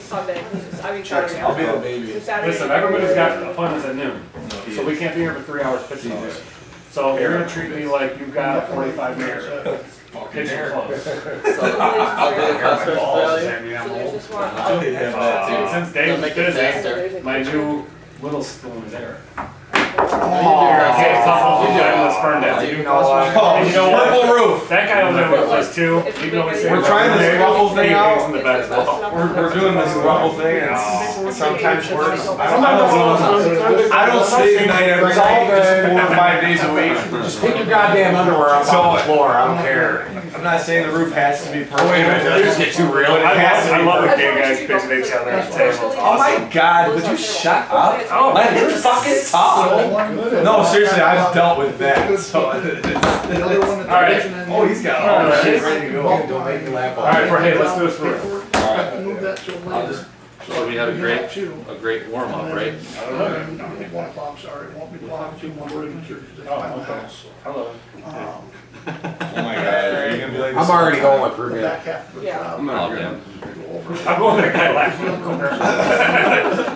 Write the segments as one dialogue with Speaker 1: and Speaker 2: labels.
Speaker 1: Sunday. I mean
Speaker 2: Checks,
Speaker 1: Saturday.
Speaker 2: I'll be the baby.
Speaker 1: Saturday.
Speaker 3: Listen, everybody's got appointments at noon, so we can't be here for 3 hours pitching all this. So if you're gonna treat me like you've got 45 minutes, kitchen close.
Speaker 4: I'll do it.
Speaker 3: My balls, Sammy,
Speaker 1: So
Speaker 3: I'm
Speaker 1: there's
Speaker 3: old.
Speaker 1: this one.
Speaker 3: Since Dave was busy,
Speaker 1: There's
Speaker 3: my new little spoon is there.
Speaker 4: Okay,
Speaker 3: Let's burn down.
Speaker 4: You know what?
Speaker 3: And you know what?
Speaker 2: Purple roof.
Speaker 3: That guy over there with us too. You can always say.
Speaker 2: We're trying this rumble thing out.
Speaker 3: In the bed as well.
Speaker 2: We're doing this rumble thing and it's sometimes works. I don't stay the night every night, just 4 or 5 days a week.
Speaker 4: Just pick your goddamn underwear up on the floor, I don't care.
Speaker 2: I'm not saying the roof has to be perfect.
Speaker 4: Wait a minute, just get too real.
Speaker 2: But it has to
Speaker 3: I
Speaker 2: be
Speaker 3: love when
Speaker 2: perfect.
Speaker 3: gay guys pitching each other at the table.
Speaker 2: Oh my god, would you shut up?
Speaker 3: Oh,
Speaker 2: Let him fucking talk. No, seriously, I've dealt with that. So
Speaker 3: Alright.
Speaker 2: oh, he's got all that shit ready to go.
Speaker 4: Don't make me laugh.
Speaker 3: Alright, hey, let's do this for real.
Speaker 5: Move that till later.
Speaker 6: So we had a great warm up, right?
Speaker 3: I don't know.
Speaker 5: 1 o'clock, sorry, it won't be blocked till 1:30.
Speaker 3: Oh, okay. Hello.
Speaker 2: Oh my god, are you gonna be like this?
Speaker 4: I'm already going with
Speaker 5: The
Speaker 4: Ruben.
Speaker 5: back half of the
Speaker 1: Yeah.
Speaker 5: crowd.
Speaker 6: Oh, damn.
Speaker 3: I'm going that guy laughing.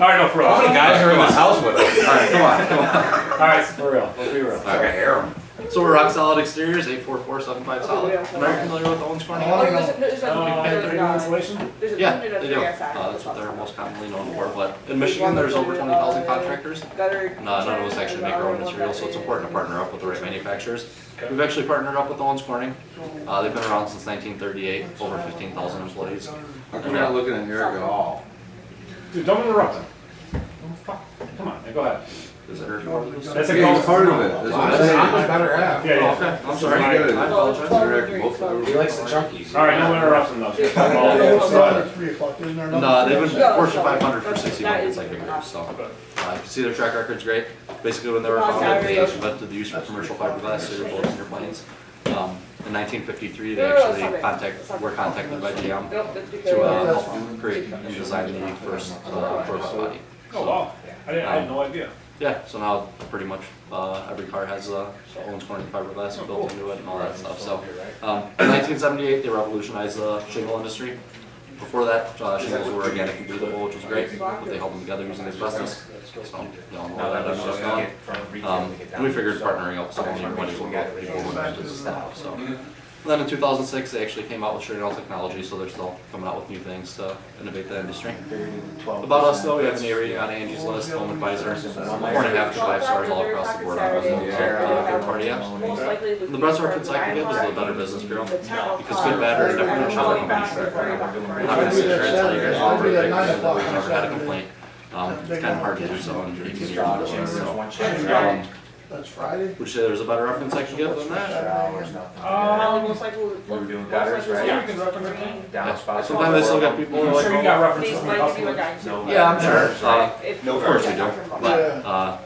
Speaker 3: Alright, no, for real.
Speaker 4: How many guys are in this house with us?
Speaker 6: Alright, come on.
Speaker 3: Alright, for real. Let's be real.
Speaker 4: I can hear them.
Speaker 6: So we're Rock Solid Exteriors, 84475 Solid. Am I familiar with Owens Corning?
Speaker 1: Oh, there's a
Speaker 3: Insulation?
Speaker 1: there's a
Speaker 6: Yeah,
Speaker 1: hundred of
Speaker 6: they do.
Speaker 1: three
Speaker 6: That's what they're most commonly known for. But in Michigan, there's over 20,000 contractors. None of us actually make our own material, so it's important to partner up with the right manufacturers. We've actually partnered up with Owens Corning. They've been around since 1938, over 15,000 employees.
Speaker 7: How come you're not looking at Eric at all?
Speaker 3: Dude, don't interrupt him. Oh, fuck. Come on, man, go ahead.
Speaker 6: Is there?
Speaker 3: That's a
Speaker 7: Yeah, he's
Speaker 3: call.
Speaker 7: part of it. That's what I'm
Speaker 4: I'm
Speaker 7: saying.
Speaker 4: the better half.
Speaker 3: Yeah, yeah.
Speaker 6: Okay, I'm
Speaker 7: You
Speaker 6: sorry.
Speaker 7: get it.
Speaker 6: I apologize.
Speaker 7: Eric, both of
Speaker 4: He
Speaker 7: them.
Speaker 4: likes the chunkies.
Speaker 3: Alright, no interruption though. Just
Speaker 5: Yeah,
Speaker 3: ball.
Speaker 5: it's
Speaker 3: Go
Speaker 5: not
Speaker 3: ahead.
Speaker 5: at 3 o'clock, isn't there?
Speaker 6: No, they've been
Speaker 1: No,
Speaker 6: Fortune
Speaker 1: sorry.
Speaker 6: 500 for
Speaker 1: That
Speaker 6: 61
Speaker 1: is
Speaker 6: consecutive
Speaker 1: enough.
Speaker 6: years, so. You can see their track record's great. Basically, when they were founded, they invented the use of commercial fiberglass to boats and airplanes. In 1953, they actually were contacted by GM to help create and design the first Corvette body.
Speaker 3: Oh, wow. I had no idea.
Speaker 6: Yeah, so now pretty much every car has Owens Corning fiberglass built into it and all that stuff. So in 1978, they revolutionized the shingle industry. Before that, shingles were organic and breathable, which was great, but they held them together using asbestos. So, you know, all that ended up going. And we figured partnering up with someone who money would get people who understood the stuff. So. And then in 2006, they actually came out with Chanel technology, so they're still coming out with new things to innovate the industry. About us though, we have an A rating on Angie's List, Home Advisor, 4.5 to 5 stars all across the board on third-party apps. The best reference I can give is the Better Business Bureau, because good, bad, or indifferent shows our company's track record. I'm not gonna sit here and tell you guys all we're big, we've never had a complaint. It's kind of hard to do so in 18 years of business, so.
Speaker 5: That's Friday.
Speaker 6: Would you say there's a better reference I can give than that?
Speaker 1: We
Speaker 7: were doing gutters, right?
Speaker 3: Yeah, we can reference it.
Speaker 6: Yeah. Sometimes I still got people who
Speaker 3: I'm
Speaker 6: are like,
Speaker 3: sure you
Speaker 6: oh,
Speaker 3: got references from the customers.
Speaker 6: yeah, I'm sure.
Speaker 1: No,
Speaker 6: Of course we do, but,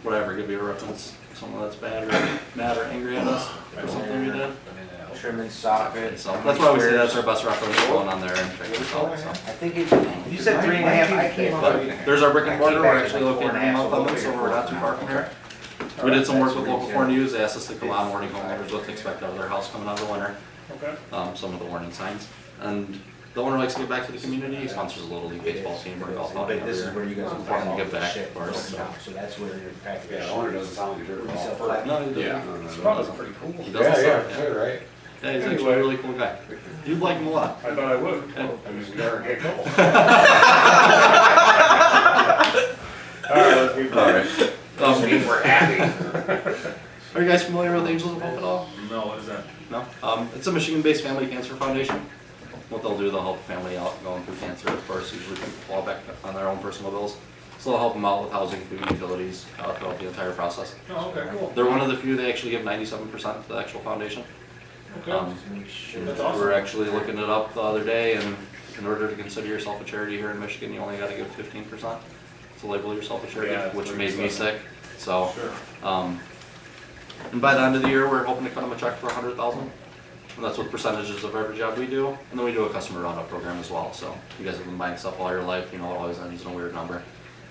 Speaker 6: whatever, give you a reference, someone that's bad or mad or angry at us for something we did.
Speaker 4: Trim and socket.
Speaker 6: So that's why we say that's our best reference, going on there and check this out, so.
Speaker 4: I think you said 3.5, I came up.
Speaker 6: But there's our brick and mortar, we're actually located in Mount Clemens, so we're not too far from here. We did some work with local 4 News, they asked us to come on warning homeowners what to expect out of their house coming out of the winter.
Speaker 3: Okay.
Speaker 6: Some of the warning signs. And the owner likes to give back to the community, he sponsors a little league baseball team or golf outing every
Speaker 4: This is
Speaker 6: year.
Speaker 4: where you guys.
Speaker 6: Important to give back, of course, so.
Speaker 4: So that's where your package.
Speaker 7: Yeah, the owner doesn't sound like you're.
Speaker 6: No, he
Speaker 7: Yeah.
Speaker 6: doesn't.
Speaker 3: That was pretty cool.
Speaker 6: He doesn't suck, yeah.
Speaker 4: right.
Speaker 6: Yeah, he's actually a really cool guy. You'd like him a lot.
Speaker 3: I thought I would. I just never get cold. Alright, let's keep going.
Speaker 4: Means we're happy.
Speaker 6: Are you guys familiar with Angels of Hope at all?
Speaker 3: No, what is that?
Speaker 6: No? It's a Michigan-based family cancer foundation. What they'll do, they'll help a family out going through cancer. Of course, usually people fall back on their own personal bills. So they'll help them out with housing, food, utilities, throughout the entire process.
Speaker 3: Oh, okay, cool.
Speaker 6: They're one of the few, they actually give 97% to the actual foundation.
Speaker 3: Okay. That's
Speaker 6: We
Speaker 3: awesome.
Speaker 6: were actually looking it up the other day, and in order to consider yourself a charity here in Michigan, you only gotta give 15% to label yourself a charity,
Speaker 3: Yeah, that's
Speaker 6: which
Speaker 3: what
Speaker 6: made
Speaker 3: you
Speaker 6: me
Speaker 3: said.
Speaker 6: sick. So,
Speaker 3: Sure.
Speaker 6: and by the end of the year, we're hoping to cut them a check for 100,000. And that's with percentages of every job we do. And then we do a customer roundup program as well. So you guys have been buying stuff all your life, you know, it always ends in a weird number.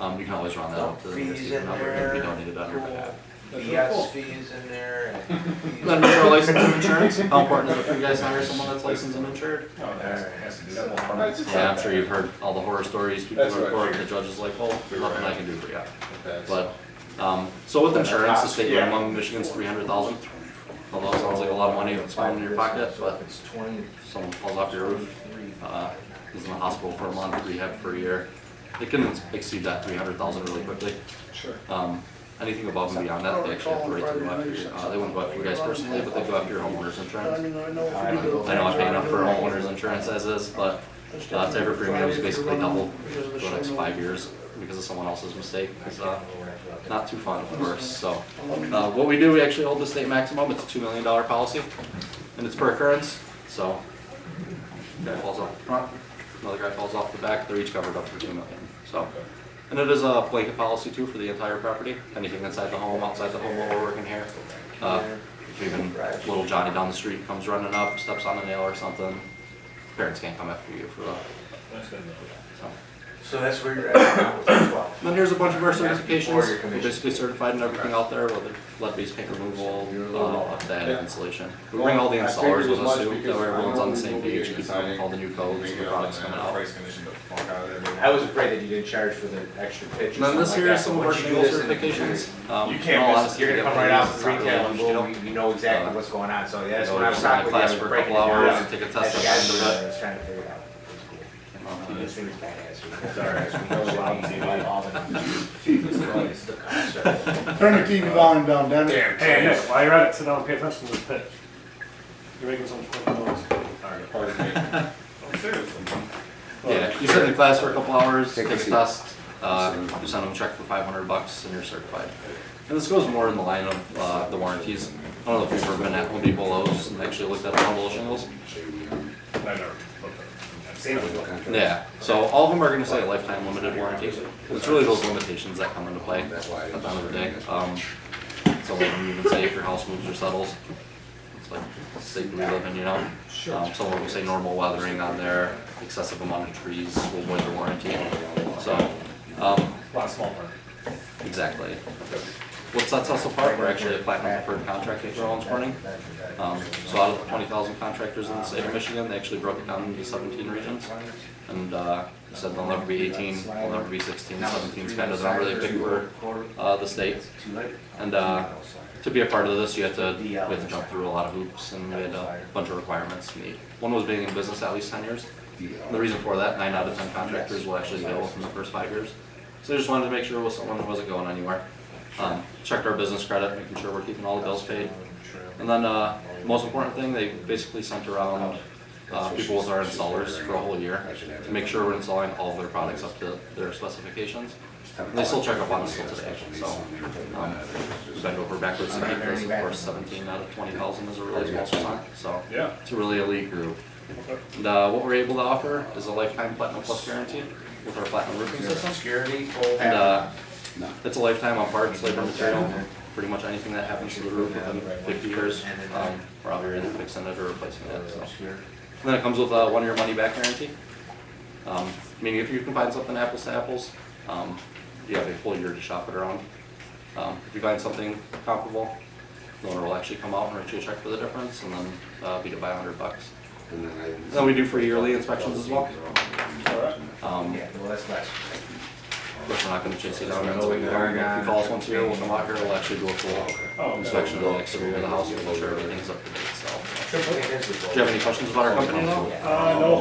Speaker 6: You can always round that up to the nearest even number and be donated on your behalf.
Speaker 7: BS fees in there and.
Speaker 6: Then for license and insurance, how important is it for you guys to hire someone that's licensed and insured?
Speaker 3: No, it has to do that.
Speaker 6: Yeah, I'm sure you've heard all the horror stories, people
Speaker 2: That's what I
Speaker 6: report, the
Speaker 2: figured.
Speaker 6: judge is like, well, nothing I can do for you.
Speaker 2: That's-
Speaker 6: But, so with insurance, the state minimum in Michigan's 300,000. Although it sounds like a lot of money if it's going in your pocket, but
Speaker 7: It's 20.
Speaker 6: if someone falls off your roof, is in the hospital for a month, rehab for a year, it can exceed that 300,000 really quickly.
Speaker 2: Sure.
Speaker 6: Anything above and beyond that, they actually have the right to go after you. They wouldn't go after you guys personally, but they go after your homeowner's
Speaker 5: I
Speaker 6: insurance.
Speaker 5: mean, I know if you do.
Speaker 6: I know I pay enough for homeowner's insurance as is, but to every premium is basically double for the next 5 years because of someone else's mistake. It's not too fun, of course. So what we do, we actually hold the state maximum. It's a $2 million policy, and it's per occurrence. So guy falls off the front, another guy falls off the back. They're each covered up for $2 million. So. And it is a blanket policy too for the entire property. Anything inside the home, outside the home while we're working here. If even little Johnny down the street comes running up, steps on a nail or something, parents can't come after you for that.
Speaker 3: That's good.
Speaker 6: So.
Speaker 7: So that's where you're at now with the 12.
Speaker 6: Then here's a bunch of our
Speaker 7: Or your
Speaker 6: certifications. We're
Speaker 7: commission.
Speaker 6: basically certified in everything out there, whether lead-based paint removal, up to attic installation. We bring all the installers with us too, that way everyone's on the same page, keep up with all the new codes and the products coming out.
Speaker 7: I was afraid that you didn't charge for the extra pitch.
Speaker 6: And then this here is some of our shingle certifications.
Speaker 7: You
Speaker 6: In
Speaker 7: can't
Speaker 6: all
Speaker 7: miss,
Speaker 6: honesty,
Speaker 7: you're gonna
Speaker 6: we
Speaker 7: come
Speaker 6: get
Speaker 7: right out
Speaker 6: paid,
Speaker 7: from
Speaker 6: it's not really
Speaker 7: retail
Speaker 6: a
Speaker 7: and
Speaker 6: huge deal.
Speaker 7: boom, you know exactly what's going on, so yeah, that's when I was
Speaker 6: Go
Speaker 7: talking with you. I
Speaker 6: class
Speaker 7: was
Speaker 6: for a
Speaker 7: breaking
Speaker 6: couple
Speaker 7: it down.
Speaker 6: hours and take a test
Speaker 7: As
Speaker 6: at
Speaker 7: the
Speaker 6: the
Speaker 7: guy
Speaker 6: end of
Speaker 7: I
Speaker 6: it.
Speaker 7: was trying to figure it out. This thing's badass.
Speaker 5: Turn the TV volume down, damn it.
Speaker 3: Hey, Nick, while you're at it, sit down and pay attention to this pitch. You're making so much fucking noise. Oh, seriously?
Speaker 6: Yeah, you sit in the class for a couple hours, take a test, you send them a check for $500 and you're certified. And this goes more in the line of the warranties. I don't know if you've ever been at Home Depot, Lowe's, and actually looked at a bundle of shingles.
Speaker 3: I've never looked at it. I've seen it.
Speaker 6: Yeah, so all of them are gonna say lifetime limited warranty. It's really those limitations that come into play at the end of the day. So like when you even say if your house moves or settles, it's like the state we live in, you know? Some of them say normal weathering on there, excessive amount of trees will void the warranty. So,
Speaker 3: A lot of small print.
Speaker 6: exactly. What sets us apart, we're actually a platinum preferred contractor for Owens Corning. So out of the 20,000 contractors in the state of Michigan, they actually broke it down into 17 regions. And said they'll never be 18, they'll never be 16, 17 is kind of the number they picked for the state. And to be a part of this, we had to jump through a lot of hoops, and we had a bunch of requirements to meet. One was being in business at least 10 years. And the reason for that, 9 out of 10 contractors will actually go within the first 5 years. So they just wanted to make sure it was someone who wasn't going anywhere. Checked our business credit, making sure we're keeping all the bills paid. And then the most important thing, they basically sent around people with our installers for a whole year to make sure we're installing all of their products up to their specifications. And they still check up on us still today. So we bend over backwards to keep this. Of course, 17 out of 20,000 is a really small percent. So
Speaker 3: Yeah.
Speaker 6: it's a really elite group. And what we're able to offer is a lifetime Platinum Plus guarantee with our Platinum roofing system.
Speaker 7: Security, full.
Speaker 6: And it's a lifetime on parts, labor, material, pretty much anything that happens to the roof within 50 years, we're either fixing it or replacing it. So. And then it comes with a 1-year money back guarantee. Meaning if you can find something apples to apples, you have a full year to shop it around. If you find something comparable, the owner will actually come out and write you a check for the difference and then beat it by $100. And then we do free yearly inspections as well.
Speaker 7: Yeah, well, that's less.
Speaker 6: Of course, we're not gonna chase you down and inspect the home. If you call us once a year, we'll come out here, we'll actually do a full inspection of the exterior of the house, we'll make sure everything's up to date, so. Do you have any questions about our company at all?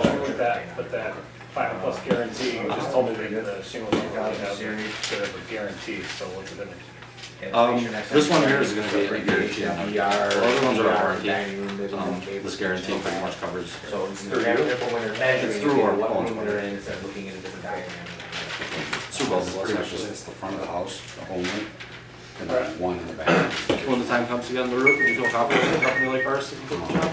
Speaker 3: No, with that Platinum Plus guarantee, you just told me that the shingles don't really have a guarantee, so what's the difference?
Speaker 6: This one here is gonna be a guarantee.
Speaker 7: All
Speaker 6: other ones are a warranty. This guarantee pretty much covers.
Speaker 7: So it's through when they're measuring.
Speaker 6: It's through our
Speaker 7: what
Speaker 6: phones.
Speaker 7: room they're in, instead of looking at a different diagram.
Speaker 6: It's through both of us,
Speaker 8: Pretty much
Speaker 6: actually.
Speaker 8: it's the front of the house only, and then one in the back.
Speaker 6: When the time comes to get on the roof, you feel confident with a company like ours to complete the job?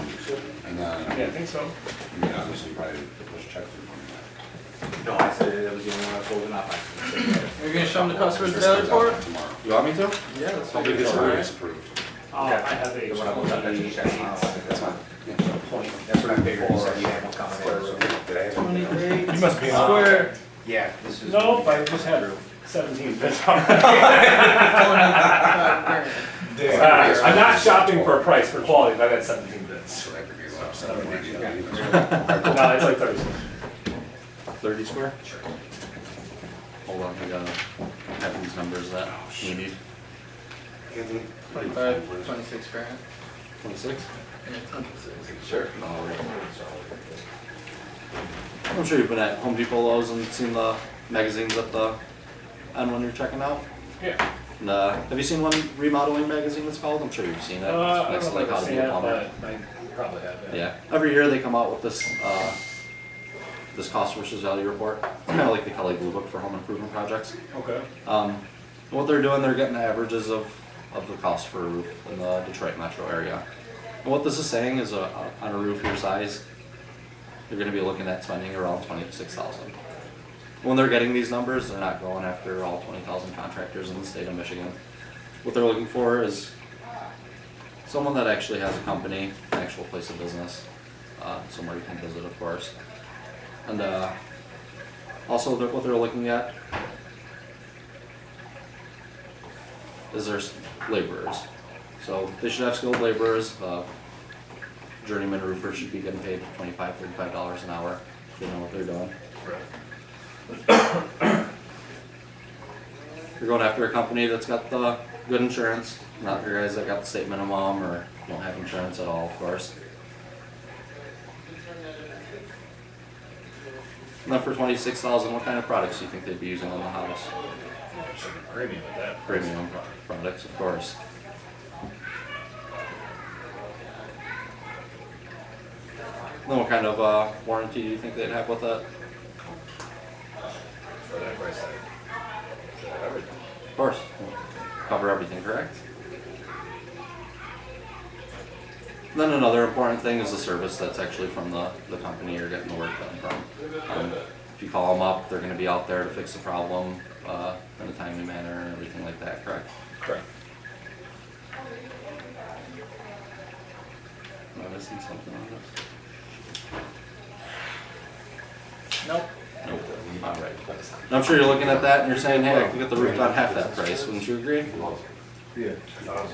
Speaker 8: And
Speaker 3: Yeah, I
Speaker 8: then,
Speaker 3: think so.
Speaker 8: I mean, obviously, probably push check through from that.
Speaker 7: No, I said that was the only one I was holding up.
Speaker 1: You're gonna show them the customer's
Speaker 8: This
Speaker 1: daily
Speaker 8: comes out
Speaker 1: report?
Speaker 8: tomorrow.
Speaker 6: You want me to?
Speaker 1: Yeah, that's
Speaker 6: How big is
Speaker 8: It's
Speaker 6: it?
Speaker 8: already approved.
Speaker 3: I have
Speaker 7: The one I looked up, that's just checking out.
Speaker 8: That's fine. Yeah.
Speaker 7: That's what I figured, you said you had one coming in.
Speaker 8: Did I have-
Speaker 1: 28
Speaker 3: You must be on.
Speaker 1: square.
Speaker 7: Yeah, this is.
Speaker 3: Nope, I just had 17 bids already. I'm not shopping for a price for quality, but I got 17 bids. No, it's like 30.
Speaker 6: 30 square? Hold on, I gotta have these numbers that we need.
Speaker 1: 25, 26 grand.
Speaker 6: 26?
Speaker 1: Yeah, 26.
Speaker 6: Sure. I'm sure you've been at Home Depot, Lowe's, and seen the magazines at the end when you're checking out.
Speaker 3: Yeah.
Speaker 6: And, have you seen one remodeling magazine it's called? I'm sure you've seen it.
Speaker 3: I
Speaker 6: It's
Speaker 3: don't
Speaker 6: like
Speaker 3: know
Speaker 6: how
Speaker 3: if
Speaker 6: to
Speaker 3: I've
Speaker 6: be
Speaker 3: seen
Speaker 6: a
Speaker 3: it,
Speaker 6: plumber.
Speaker 3: but I probably have,
Speaker 6: Yeah, every year they come out with this, this cost versus value report. It's kind of like the Kelly Blue Book for home improvement projects.
Speaker 3: Okay.
Speaker 6: What they're doing, they're getting the averages of the cost for a roof in the Detroit metro area. And what this is saying is on a roof your size, you're gonna be looking at spending around $26,000. When they're getting these numbers, they're not going after all 20,000 contractors in the state of Michigan. What they're looking for is someone that actually has a company, an actual place of business, somewhere you can visit, of course. And also what they're looking at is their laborers. So they should have skilled laborers. Journeyman roofers should be getting paid $25, $35 an hour if they know what they're doing. You're going after a company that's got the good insurance, not your guys that got the state minimum or don't have insurance at all, of course. And then for $26,000, what kind of products do you think they'd be using on the house?
Speaker 3: Premium with that.
Speaker 6: Premium products, of course. Then what kind of warranty do you think they'd have with that?
Speaker 3: For that price tag. Should have everything.
Speaker 6: Of course, cover everything, correct? Then another important thing is the service that's actually from the company you're getting the work done from. If you call them up, they're gonna be out there to fix the problem in a timely manner and everything like that, correct?
Speaker 3: Correct.
Speaker 6: Am I missing something on this?
Speaker 1: Nope.
Speaker 6: Nope, all right. And I'm sure you're looking at that and you're saying, hey, I can get the roof done half that price, wouldn't you agree?
Speaker 8: Yeah.
Speaker 6: Thought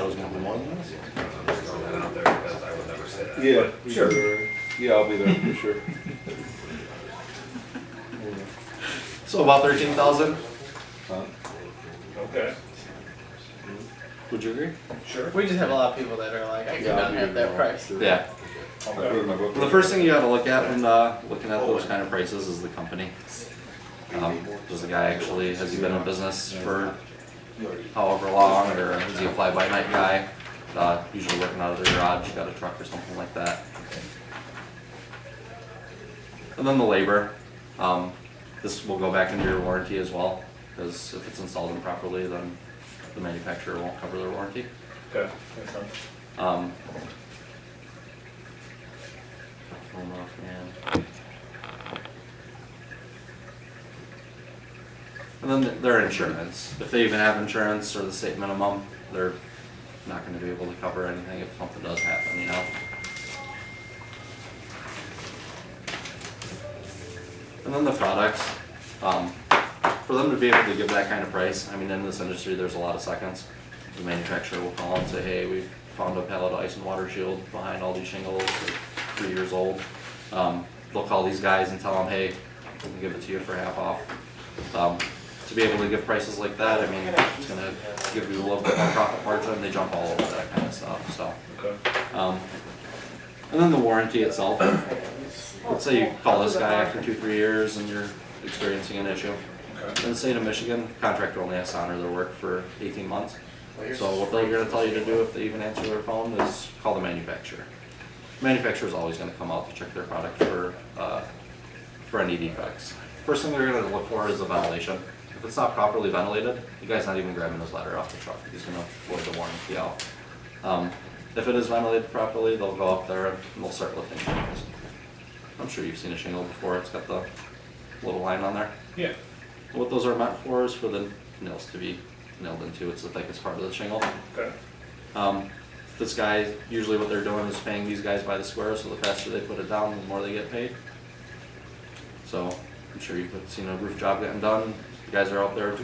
Speaker 6: it was gonna be more than this?
Speaker 3: Throw that out there because I would never say that.
Speaker 8: Yeah.
Speaker 3: Sure.
Speaker 8: Yeah, I'll be there for sure.
Speaker 6: So about 13,000,
Speaker 3: Okay.
Speaker 6: would you agree?
Speaker 3: Sure.
Speaker 1: We just have a lot of people that are like, I cannot have that price.
Speaker 6: Yeah.
Speaker 3: Okay.
Speaker 6: Well, the first thing you gotta look at when looking at those kind of prices is the company. Does the guy actually, has he been in business for however long, or is he a fly-by-night guy? Usually working out of their garage, got a truck or something like that. And then the labor. This will go back into your warranty as well, because if it's installed improperly, then the manufacturer won't cover their warranty.
Speaker 3: Okay. Makes sense.
Speaker 6: Hold off, man. And then their insurance. If they even have insurance or the state minimum, they're not going to be able to cover anything if something does happen, you know? And then the products. For them to be able to give that kind of price, I mean, in this industry, there's a lot of seconds. The manufacturer will call and say, hey, we found a pallet of ice and water shield behind all these shingles, they're 3 years old. They'll call these guys and tell them, hey, we can give it to you for half off. To be able to give prices like that, I mean, it's gonna give you a little bit more profit margin, they jump all over that kind of stuff, so.
Speaker 3: Okay.
Speaker 6: And then the warranty itself. Let's say you call this guy after 2-3 years and you're experiencing an issue. In the state of Michigan, contractor only has to honor their work for 18 months. So what they're gonna tell you to do if they even answer their phone is call the manufacturer. The manufacturer is always gonna come out to check their product for any defects. First thing they're gonna look for is the ventilation. If it's not properly ventilated, the guy's not even grabbing his ladder off the truck. He's gonna void the warranty out. If it is ventilated properly, they'll go up there and they'll start lifting shingles. I'm sure you've seen a shingle before. It's got the little line on there.
Speaker 3: Yeah.
Speaker 6: What those are meant for is for the nails to be nailed into. It's the thickest part of the shingle.
Speaker 3: Okay.
Speaker 6: This guy, usually what they're doing is paying these guys by the square, so the faster they put it down, the more they get paid. So I'm sure you've seen a roof job getting done, the guys are out there.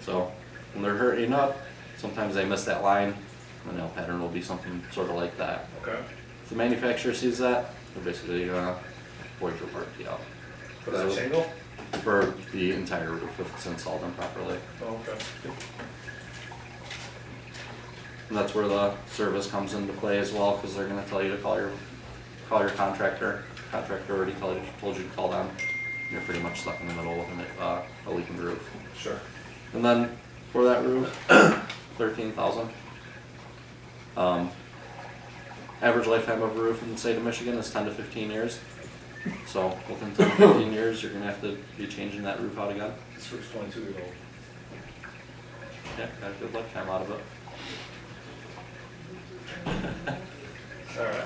Speaker 6: So when they're hurrying up, sometimes they miss that line. The nail pattern will be something sort of like that.
Speaker 2: Okay.
Speaker 6: If the manufacturer sees that, they're basically gonna void your warranty out
Speaker 2: For that shingle?
Speaker 6: for the entire roof if it's installed improperly.
Speaker 2: Oh, okay.
Speaker 6: And that's where the service comes into play as well, because they're gonna tell you to call your contractor. Contractor already told you to call them. You're pretty much stuck in the middle of a leaking roof.
Speaker 2: Sure.
Speaker 6: And then for that roof, 13,000. Average lifetime of a roof in the state of Michigan is 10 to 15 years. So within 10 to 15 years, you're gonna have to be changing that roof out again.
Speaker 2: This roof's 22-year-old.
Speaker 6: Yeah, got a good lifetime out of it.
Speaker 2: Alright.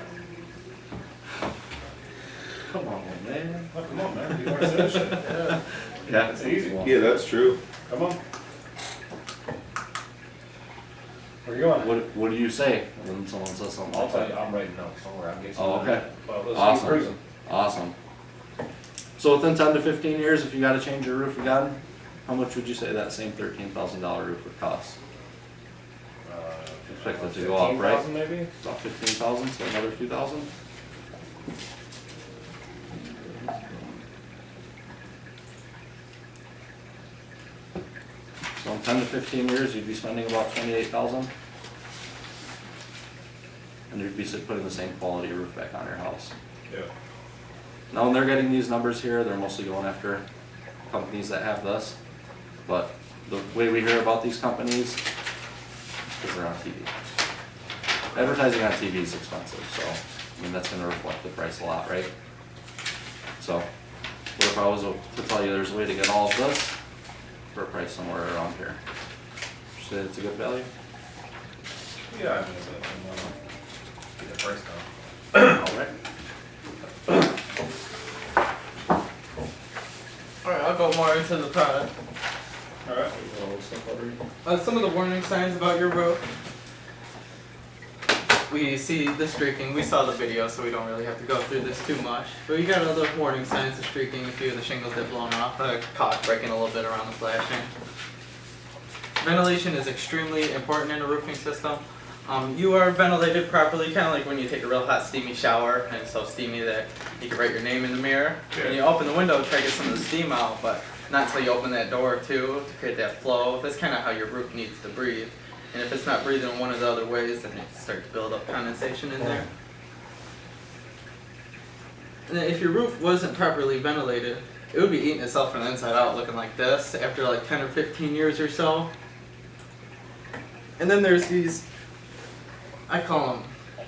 Speaker 6: Come on, man.
Speaker 2: Oh, come on, man. You wanna say this shit? Yeah.
Speaker 6: Yeah,
Speaker 2: It's an easy one.
Speaker 8: Yeah, that's true.
Speaker 2: Come on. Where you going?
Speaker 6: What do you say when someone says something
Speaker 2: I'll
Speaker 6: like
Speaker 2: tell you,
Speaker 6: that?
Speaker 2: I'm writing notes, don't worry, I'm getting.
Speaker 6: Oh, okay.
Speaker 2: Well, let's
Speaker 6: Awesome.
Speaker 2: keep cruising.
Speaker 6: Awesome. So within 10 to 15 years, if you gotta change your roof again, how much would you say that same $13,000 roof would cost? Expect it to go up, right?
Speaker 2: 15,000 maybe?
Speaker 6: About 15,000, so another 2,000? So in 10 to 15 years, you'd be spending about 28,000. And you'd be putting the same quality roof back on your house.
Speaker 2: Yeah.
Speaker 6: Now, when they're getting these numbers here, they're mostly going after companies that have this. But the way we hear about these companies is because they're on TV. Advertising on TV is expensive, so, I mean, that's gonna reflect the price a lot, right? So, what if I was to tell you there's a way to get all of this for a price somewhere around here? Would you say it's a good value?
Speaker 2: Yeah, I mean, get the price down.
Speaker 6: All right.
Speaker 1: Alright, I'll go more into the product.
Speaker 2: Alright.
Speaker 1: Some of the warning signs about your roof. We see the streaking. We saw the video, so we don't really have to go through this too much. But you got other warning signs of streaking. A few of the shingles that blown off. The caulk breaking a little bit around the flashing. Ventilation is extremely important in a roofing system. You are ventilated properly, kind of like when you take a real hot, steamy shower, and it's so steamy that you can write your name in the mirror. When you open the window, try to get some of the steam out, but not until you open that door too, to create that flow. That's kind of how your roof needs to breathe. And if it's not breathing in one of the other ways, then it starts to build up condensation in there. And then if your roof wasn't properly ventilated, it would be eating itself from the inside out, looking like this after like 10 or 15 years or so. And then there's these, I call them,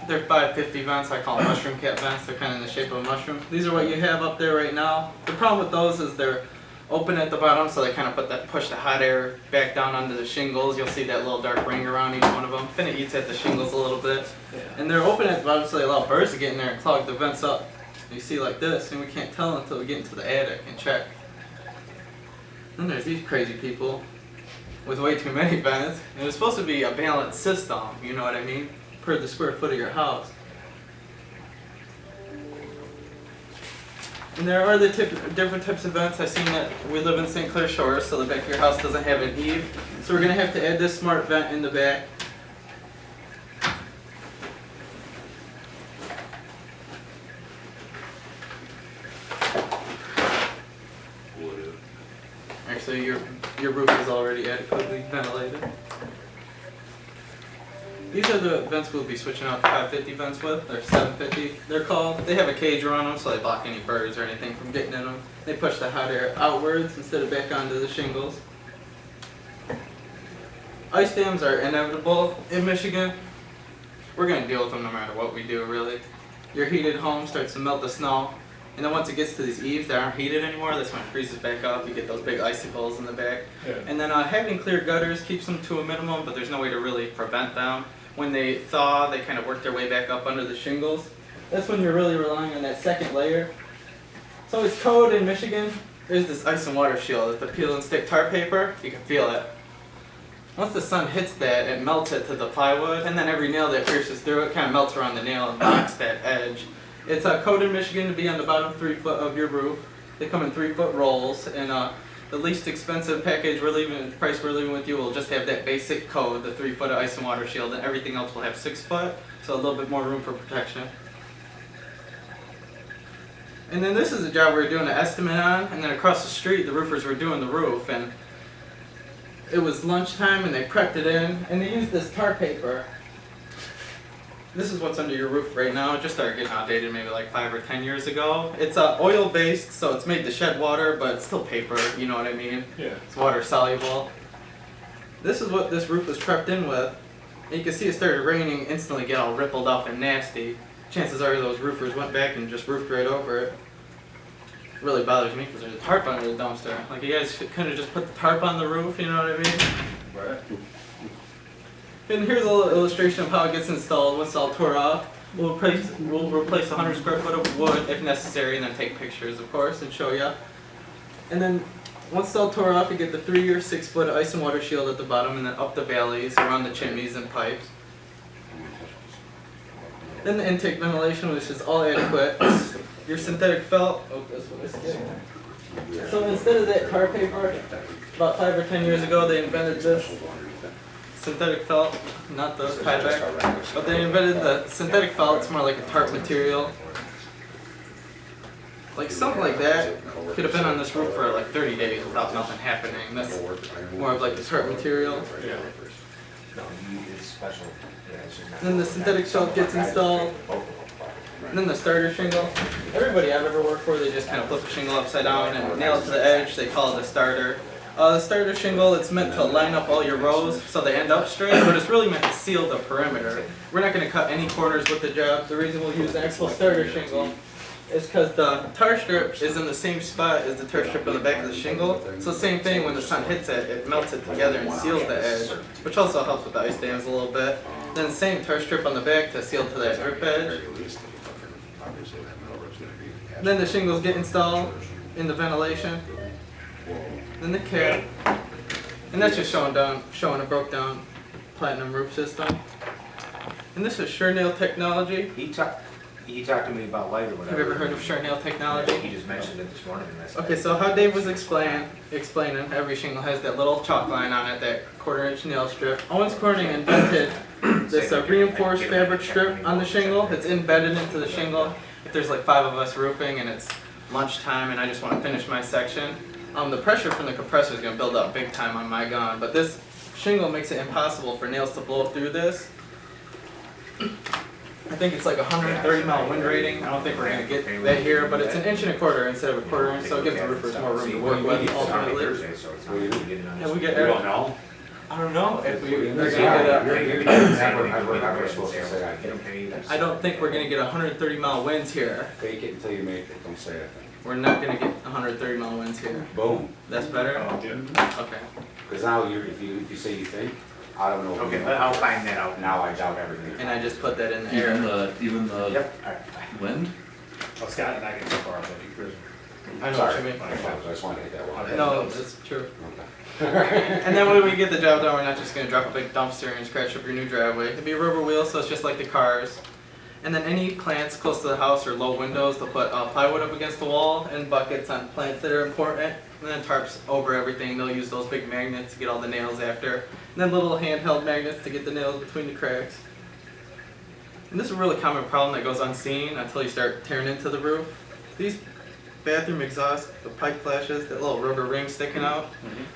Speaker 1: they're 550 vents, I call them mushroom cap vents. They're kind of in the shape of a mushroom. These are what you have up there right now. The problem with those is they're open at the bottom, so they kind of push the hot air back down onto the shingles. You'll see that little dark ring around each one of them. Kind of eats at the shingles a little bit. And they're open at the bottom, so they allow birds to get in there and clog the vents up. You see like this, and we can't tell until we get into the attic and check. Then there's these crazy people with way too many vents. And it's supposed to be a balanced system, you know what I mean? Per the square foot of your house. And there are different types of vents. I've seen that we live in St. Clair Shores, so the back of your house doesn't have an eave. So we're going to have to add this smart vent in the back. Actually, your roof is already adequately ventilated. These are the vents we'll be switching out the 550 vents with. They're 750, they're called. They have a cage around them, so they block any birds or anything from getting in them. They push the hot air outwards instead of back onto the shingles. Ice dams are inevitable in Michigan. We're going to deal with them no matter what we do, really. Your heated home starts to melt the snow. And then once it gets to these eaves that aren't heated anymore, that's when it freezes back up. You get those big icicles in the back.
Speaker 2: Yeah.
Speaker 1: And then having clear gutters keeps them to a minimum, but there's no way to really prevent them. When they thaw, they kind of work their way back up under the shingles. That's when you're really relying on that second layer. So it's code in Michigan. There's this ice and water shield. It's the peel and stick tar paper. You can feel it. Once the sun hits that, it melts it to the plywood, and then every nail that pierces through it kind of melts around the nail and knocks that edge. It's code in Michigan to be on the bottom 3 foot of your roof. They come in 3-foot rolls, and the least expensive package price we're leaving with you will just have that basic code, the 3 foot of ice and water shield, and everything else will have 6 foot, so a little bit more room for protection. And then this is a job we were doing an estimate on, and then across the street the roofers were doing the roof, and it was lunchtime and they prepped it in, and they used this tar paper. This is what's under your roof right now. It just started getting outdated maybe like 5 or 10 years ago. It's oil based, so it's made to shed water, but it's still paper, you know what I mean?
Speaker 3: Yeah.
Speaker 1: It's water soluble. This is what this roof was prepped in with. And you can see it started raining, instantly get all rippled up and nasty. Chances are those roofers went back and just roofed right over it. It really bothers me because there's a tarp under the dumpster. Like, you guys could have just put the tarp on the roof, you know what I mean?
Speaker 3: Right.
Speaker 1: And here's a little illustration of how it gets installed. Once it's all tore off, we'll replace 100 square foot of wood if necessary, and then take pictures, of course, and show you. And then once it's all tore off, you get the 3 or 6 foot ice and water shield at the bottom, and then up the valleys, around the chimneys and pipes. Then the intake ventilation, which is all adequate. Your synthetic felt. Oh, that's what I skipped. So instead of that tar paper, about 5 or 10 years ago, they invented this synthetic felt, not the Tyvek, but they invented the synthetic felt. It's more like a tarp material. Like something like that could have been on this roof for like 30 days without nothing happening. That's more of like the tarp material.
Speaker 3: Yeah.
Speaker 7: No, it's special. Yeah, it's just not-
Speaker 1: Then the synthetic felt gets installed. And then the starter shingle. Everybody I've ever worked for, they just kind of flip the shingle upside down and nail it to the edge. They call it a starter. The starter shingle, it's meant to line up all your rows so they end up straight, but it's really meant to seal the perimeter. We're not going to cut any corners with the job. The reason we'll use the actual starter shingle is because the tar strip is in the same spot as the tar strip on the back of the shingle. So same thing, when the sun hits it, it melts it together and seals the edge, which also helps with the ice dams a little bit. Then the same tar strip on the back to seal to that drip edge. Then the shingles get installed in the ventilation. Then the cap. And that's just showing a broke down platinum roof system. And this is Sure-Nail technology.
Speaker 7: He talked to me about light or whatever.
Speaker 1: Have you ever heard of Sure-Nail technology?
Speaker 7: He just mentioned it this morning. And I said,
Speaker 1: Okay, so how Dave was explaining, every shingle has that little chalk line on it, that 1/4-inch nail strip. Owens Corning invented this reinforced fabric strip on the shingle. It's embedded into the shingle. If there's like 5 of us roofing and it's lunchtime and I just want to finish my section, the pressure from the compressor is going to build up big time on my gun. But this shingle makes it impossible for nails to blow through this. I think it's like 130 mile wind rating. I don't think we're going to get that here, but it's 1 1/4 inch instead of 1/4 inch, so it gives the roofers more room to work with ultimately.
Speaker 7: Thursday, so it's not really getting on
Speaker 1: Yeah, we
Speaker 7: this.
Speaker 1: get
Speaker 4: You don't know?
Speaker 1: I don't know if we're going to
Speaker 7: Yeah,
Speaker 1: get
Speaker 7: you're
Speaker 8: Never supposed to say that.
Speaker 1: I don't think we're going to get 130 mile winds here.
Speaker 8: Fake it until you make it, don't say a thing.
Speaker 1: We're not going to get 130 mile winds here.
Speaker 8: Boom.
Speaker 1: That's better? Okay.
Speaker 8: Because now if you say you think, I don't know.
Speaker 7: Okay, but I'll find that out.
Speaker 8: Now I doubt everything.
Speaker 1: And I just put that in the air.
Speaker 9: Even the
Speaker 7: Yep, all right.
Speaker 9: wind?
Speaker 3: Oh, Scott and I get so far up that
Speaker 1: I know what you
Speaker 8: Sorry,
Speaker 1: mean.
Speaker 8: I apologize. I just wanted to hit that one.
Speaker 1: No, that's true.
Speaker 8: Okay.
Speaker 1: And then when we get the job done, we're not just going to drop a big dumpster and scratch up your new driveway. It'll be a rubber wheel, so it's just like the cars. And then any plants close to the house or low windows, they'll put plywood up against the wall and buckets on plants that are important. And then tarps over everything. They'll use those big magnets to get all the nails after. And then little handheld magnets to get the nails between the cracks. And this is a really common problem that goes unseen until you start tearing into the roof. These bathroom exhaust, the pipe flashes, that little rubber ring sticking out.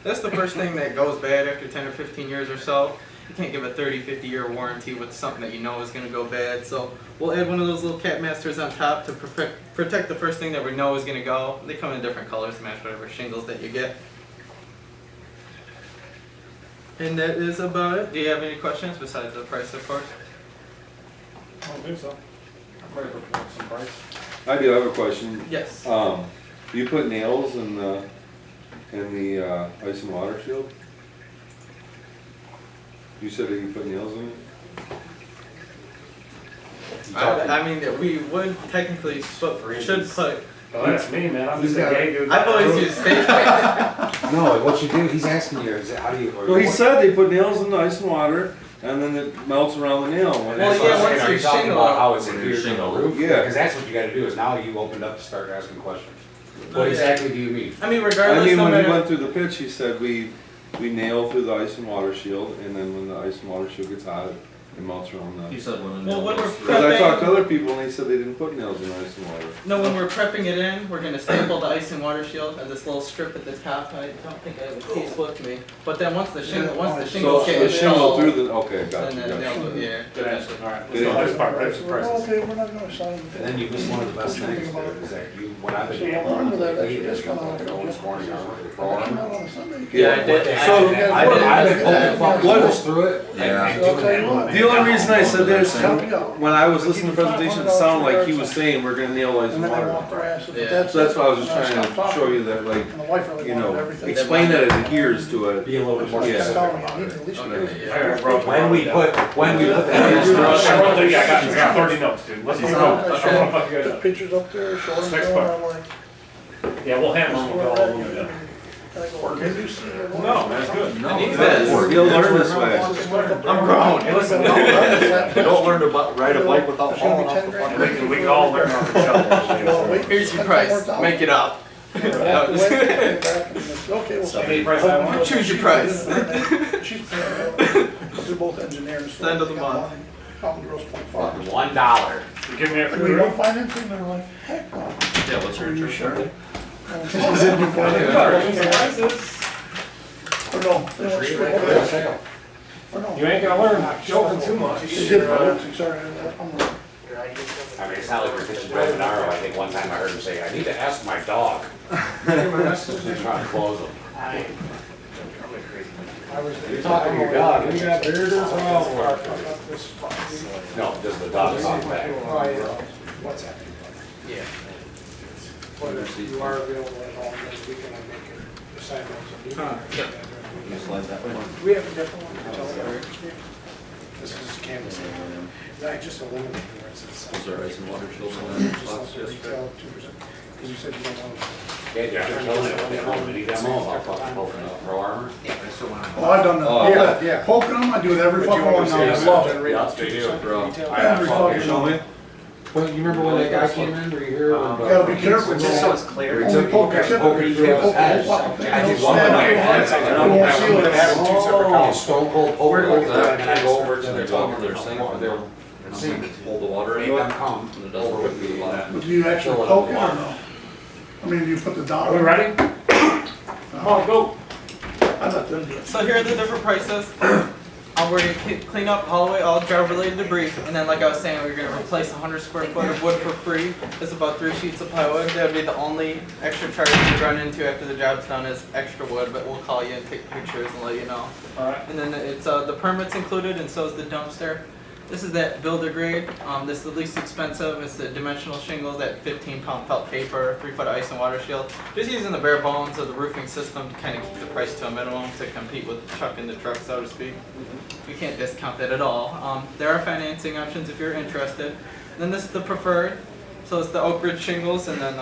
Speaker 1: That's the first thing that goes bad after 10 or 15 years or so. You can't give a 30, 50 year warranty with something that you know is going to go bad. So we'll add one of those little cap masters on top to protect the first thing that we know is going to go. They come in different colors to match whatever shingles that you get. And that is about it. Do you have any questions besides the price, of course?
Speaker 3: I don't think so. I'm ready for some price.
Speaker 10: I do have a question.
Speaker 1: Yes.
Speaker 10: You put nails in the ice and water shield? You said that you put nails in it?
Speaker 1: I mean, we would technically should put.
Speaker 3: Oh, that's me, man. I'm just a gay dude.
Speaker 1: I've always used stage.
Speaker 8: No, what you do, he's asking you, is how do you?
Speaker 10: Well, he said they put nails in the ice and water, and then it melts around the nail.
Speaker 1: Well,
Speaker 8: That's what
Speaker 1: yeah,
Speaker 8: I'm saying.
Speaker 1: once
Speaker 8: Are
Speaker 1: you
Speaker 8: you talking
Speaker 1: shingle
Speaker 8: about
Speaker 1: it-
Speaker 8: how it's adhered to the roof?
Speaker 10: Yeah.
Speaker 8: Because that's what you gotta do, is now you opened up to start asking questions.
Speaker 1: Oh,
Speaker 8: What
Speaker 1: yeah.
Speaker 8: exactly do you mean?
Speaker 1: I mean,
Speaker 10: I
Speaker 1: regardless,
Speaker 10: mean,
Speaker 1: no
Speaker 10: when he
Speaker 1: matter.
Speaker 10: went through the pitch, he said we nail through the ice and water shield, and then when the ice and water shield gets hot, it melts around the.
Speaker 6: He said when the
Speaker 1: Well, when we're
Speaker 10: Because I talked to
Speaker 1: prepping,
Speaker 10: other people and they said they didn't put nails in ice and water.
Speaker 1: no, when we're prepping it in, we're gonna staple the ice and water shield and this little strip at the top. I don't think I have a piece with me. But then once the
Speaker 10: So
Speaker 1: shingles get
Speaker 10: the shingle
Speaker 1: installed,
Speaker 10: through the, okay, gotcha,
Speaker 1: and then
Speaker 10: gotcha.
Speaker 1: they'll, yeah.
Speaker 3: Good answer, alright, let's
Speaker 10: Good
Speaker 3: go
Speaker 10: answer.
Speaker 3: this part, prices, prices.
Speaker 5: Okay, we're not gonna sign.
Speaker 8: And then you missed one of the best things, is that you went on the
Speaker 5: So,
Speaker 8: dam,
Speaker 5: remember that
Speaker 8: you
Speaker 5: extra
Speaker 8: just got
Speaker 5: discount
Speaker 8: like
Speaker 5: on
Speaker 8: Owens
Speaker 5: the-
Speaker 8: Corning armor, the pro
Speaker 5: Come
Speaker 8: armor.
Speaker 5: out on a Sunday.
Speaker 1: Yeah, I did.
Speaker 10: So-
Speaker 8: I've been poking fucking
Speaker 10: What-
Speaker 8: holes through it.
Speaker 6: Yeah.
Speaker 8: and
Speaker 5: So I'll tell you what.
Speaker 10: The only reason I said that is
Speaker 5: Help you out.
Speaker 10: when I was listening to the presentation, it sounded like he was saying we're gonna nail ice
Speaker 5: And
Speaker 10: and
Speaker 5: then they
Speaker 10: water.
Speaker 5: walk their asses, but
Speaker 1: Yeah.
Speaker 5: that's.
Speaker 10: So that's why I was just
Speaker 5: And
Speaker 10: trying
Speaker 5: stopped
Speaker 10: to
Speaker 5: talking.
Speaker 10: show you that, like,
Speaker 5: And the wife really
Speaker 10: you
Speaker 5: wanted
Speaker 10: know,
Speaker 5: everything.
Speaker 10: explain that it adheres to it.
Speaker 8: Be a little bit more
Speaker 10: Yeah.
Speaker 8: specific
Speaker 5: Telling me,
Speaker 8: about
Speaker 5: I need
Speaker 8: it.
Speaker 5: to at least
Speaker 1: Okay,
Speaker 5: do-
Speaker 1: yeah.
Speaker 3: I wrote
Speaker 8: When we put the nails through
Speaker 3: I wrote
Speaker 8: it.
Speaker 3: the- yeah, I got 30 notes, dude, let's move on. Let's
Speaker 1: Okay.
Speaker 3: go, fuck you guys
Speaker 5: Took
Speaker 3: up.
Speaker 5: pictures up there, showed them,
Speaker 3: Next
Speaker 5: going,
Speaker 3: part.
Speaker 5: I'm like.
Speaker 3: Yeah, we'll hammer them, we'll go all over them.
Speaker 5: And I go, "Can you see your wife?"
Speaker 3: No, that's good.
Speaker 1: I need this.
Speaker 10: You'll learn this way.
Speaker 1: I'm grown.
Speaker 3: Hey, listen,
Speaker 4: Don't learn to ride a bike without
Speaker 5: It's gonna
Speaker 4: falling
Speaker 5: be
Speaker 4: off
Speaker 5: 10
Speaker 4: the
Speaker 5: grand.
Speaker 4: fucking.
Speaker 3: we can all learn on each other.
Speaker 5: Wait,
Speaker 1: Here's your
Speaker 5: $10
Speaker 1: price.
Speaker 5: more
Speaker 1: Make it up.
Speaker 5: Okay, well.
Speaker 3: Somebody price I want.
Speaker 1: Choose your price.
Speaker 5: She's, they're both engineers. so
Speaker 1: End of the
Speaker 5: they got
Speaker 1: month.
Speaker 5: money. Common gross .5.
Speaker 8: $1.
Speaker 3: You give me a
Speaker 5: And
Speaker 3: free
Speaker 5: we
Speaker 3: room?
Speaker 5: don't find anything, they're like, heck no.
Speaker 6: Yeah, what's your
Speaker 5: Are you
Speaker 6: insurance?
Speaker 5: sure?
Speaker 6: company?
Speaker 5: Or no, they went straight over there. Or no.
Speaker 3: You ain't gonna learn joking too much.
Speaker 5: They did, sorry, I'm wrong.
Speaker 8: I mean, it's not like we're fishing by the narrow. I think one time I heard him say, I need to ask my dog. He's trying to close them. You're talking to your dog. You got beard or No, just the dog is on the back.
Speaker 5: What's happening?
Speaker 1: Yeah.
Speaker 5: You are available at all, next week, and I make it assignments.
Speaker 6: You slide that way.
Speaker 5: We have a different one. This is canvas. I just eliminated where it says.
Speaker 6: Was there ice and water shields in that box yesterday?
Speaker 5: Retail 2%, because you said you don't want.
Speaker 8: Yeah, you're killing it with that little mini demo about fucking poking up pro armor.
Speaker 5: Oh, I've done
Speaker 10: Oh,
Speaker 5: that, yeah, poking them, I do it every fucking one now, I love it.
Speaker 8: Yeah, they do, bro.
Speaker 5: Every fucking
Speaker 10: Show me.
Speaker 8: Well, you remember when that guy came in, were you here?
Speaker 5: Gotta be careful.
Speaker 7: Just so it's clear.
Speaker 5: Only poke the tip of it, if you poke the whole fucking thing,
Speaker 8: I
Speaker 5: don't
Speaker 8: did one
Speaker 5: stand
Speaker 8: night,
Speaker 5: up.
Speaker 8: I
Speaker 5: You won't seal it.
Speaker 8: have two separate counts. Stone cold poker, and I go over to
Speaker 6: They're
Speaker 8: the
Speaker 6: talking
Speaker 8: top
Speaker 6: to their sink, and they'll hold the water
Speaker 8: Make
Speaker 6: in
Speaker 8: them
Speaker 6: it,
Speaker 8: come
Speaker 6: and it doesn't
Speaker 8: over
Speaker 6: work
Speaker 8: with
Speaker 6: through the
Speaker 8: the,
Speaker 6: bottom.
Speaker 5: But do you actually poke it or no? I mean, do you put the dot?
Speaker 3: Are we ready? Come on, go.
Speaker 5: I let them do it.
Speaker 1: So here are the different prices. We're gonna clean up all the way, all job related debris, and then like I was saying, we're gonna replace 100 square foot of wood for free. It's about 3 sheets of plywood. That would be the only extra charge you run into after the job's done is extra wood, but we'll call you and take pictures and let you know.
Speaker 3: Alright.
Speaker 1: And then it's the permit's included, and so is the dumpster. This is that builder grade. This is the least expensive. It's the dimensional shingles, that 15-pound felt paper, 3-foot ice and water shield. Just using the bare bones of the roofing system to kind of keep the price to a minimum to compete with Chuck in the truck, so to speak. We can't discount that at all. There are financing options if you're interested. And then this is the preferred. So it's the Oak Ridge shingles, and then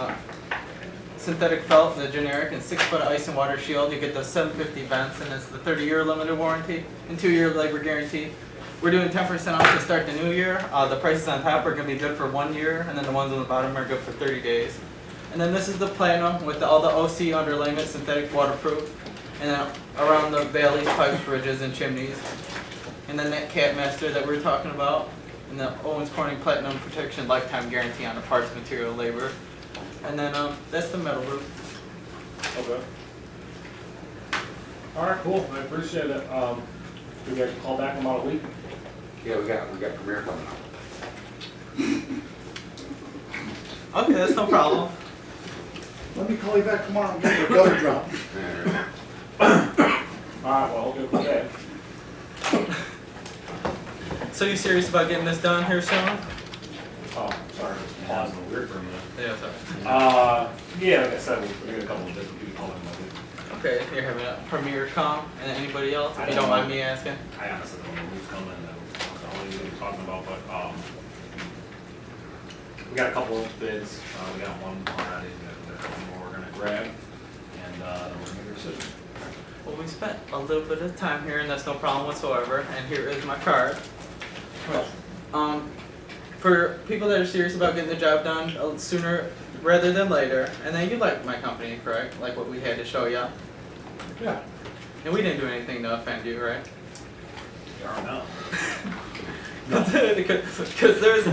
Speaker 1: synthetic felt, the generic, and 6-foot ice and water shield. You get the 750 vents, and it's the 30-year limited warranty and 2-year labor guarantee. We're doing 10% off to start the new year. The prices on top are going to be good for 1 year, and then the ones on the bottom are good for 30 days. And then this is the Platinum with all the OC underlayment, synthetic waterproof, and then around the valleys, pipes, bridges, and chimneys. And then that Cat Master that we were talking about, and the Owens Corning Platinum Protection Lifetime Guarantee on the parts, material, labor. And then that's the metal roof.
Speaker 3: Okay. Alright, cool, I appreciate it. We got to call back in about a week.
Speaker 8: Yeah, we got Premier coming up.
Speaker 1: Okay, that's no problem.
Speaker 5: Let me call you back tomorrow and get your gutter drop.
Speaker 3: Alright, well, good for that.
Speaker 1: So you serious about getting this done here soon?
Speaker 3: Oh, sorry, pausing weird for a minute.
Speaker 1: Yeah, sorry.
Speaker 3: Yeah, like I said, we got a couple of different people calling about it.
Speaker 1: Okay, you're having a Premier come, and then anybody else, if you don't mind me asking?
Speaker 3: I honestly don't know who's coming and what we're talking about, but, we got a couple of bids, we got one already, that we're gonna grab, and, then we're gonna make a decision.
Speaker 1: Well, we spent a little bit of time here, and that's no problem whatsoever. And here is my card. For people that are serious about getting the job done sooner rather than later, and then you like my company, correct? Like what we had to show you.
Speaker 3: Yeah.
Speaker 1: And we didn't do anything to offend you, right?
Speaker 3: No.
Speaker 1: Because there's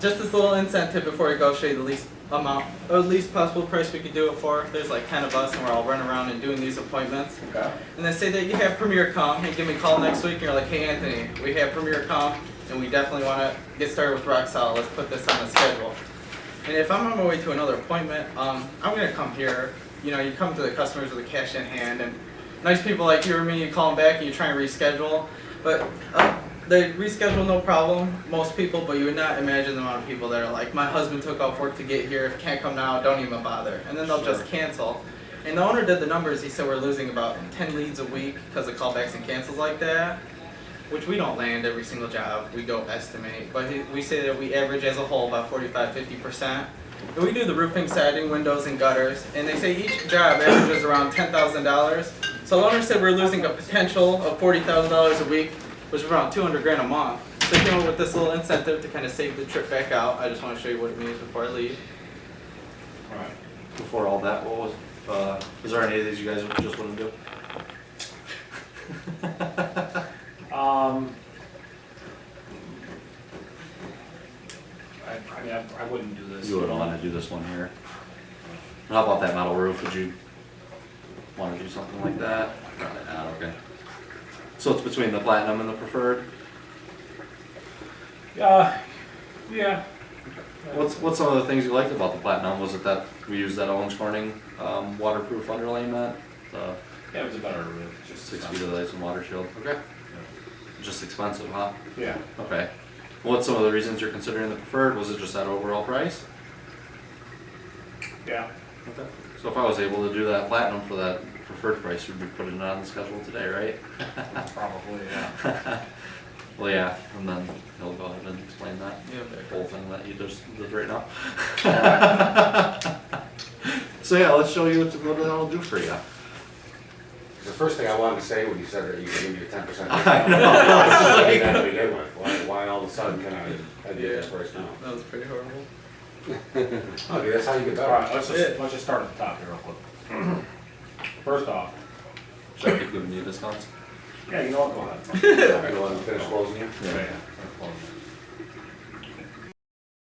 Speaker 1: just this little incentive before we go show you the least amount, or least possible price we could do it for. There's like 10 of us, and we're all running around and doing these appointments.
Speaker 3: Okay.
Speaker 1: And they say that you have Premier come, and give me a call next week, and you're like, hey Anthony, we have Premier come, and we definitely want to get started with Rock Solid. Let's put this on the schedule. And if I'm on my way to another appointment, I'm gonna come here. You know, you come to the customers with the cash in hand, and nice people like you or me, you call them back and you try and reschedule. But they reschedule no problem, most people, but you would not imagine the amount of people that are like, my husband took off work to get here, if you can't come now, don't even bother. And then they'll just cancel. And the owner did the numbers, he said we're losing about 10 leads a week because of callbacks and cancels like that, which we don't land every single job, we go estimate. But we say that we average as a whole about 45–50%. And we do the roofing, siding, windows, and gutters, and they say each job averages around $10,000. So the owner said we're losing a potential of $40,000 a week, which is around 200 grand a month. So I came up with this little incentive to kind of save the trip back out. I just want to show you what it means before I leave.
Speaker 3: Alright.
Speaker 6: Before all that, what was, is there any of these you guys just wouldn't do?
Speaker 3: I mean, I wouldn't do this.
Speaker 6: You wouldn't want to do this one here. How about that metal roof? Would you want to do something like that? Probably not, okay. So it's between the platinum and the preferred?
Speaker 3: Yeah.
Speaker 6: What's some of the things you liked about the platinum? Was it that we used that Owens Corning waterproof underlayment?
Speaker 3: Yeah, it was a better roof. Just
Speaker 6: 6 feet of ice and water shield. Okay. Just expensive, huh?
Speaker 3: Yeah.
Speaker 6: Okay. What's some of the reasons you're considering the preferred? Was it just that overall price?
Speaker 3: Yeah.
Speaker 6: Okay. So if I was able to do that platinum for that preferred price, you'd be putting it on the schedule today, right?
Speaker 3: Probably, yeah.
Speaker 6: Well, yeah, and then he'll go ahead and explain that
Speaker 1: Yeah,
Speaker 6: whole thing that you just did right now. So yeah, let's show you what that'll do for you.
Speaker 8: The first thing I wanted to say when you said that you could give me a 10% discount.
Speaker 6: I know.
Speaker 8: That to begin with. Why all of a sudden can I do this price now?
Speaker 1: That was pretty horrible.
Speaker 8: Okay, that's how you get better.
Speaker 3: Alright, let's just start at the top here real quick. First off,
Speaker 6: Should I keep giving you discounts?
Speaker 3: yeah, you know what, go ahead.
Speaker 8: You want to finish closing you?
Speaker 3: Yeah.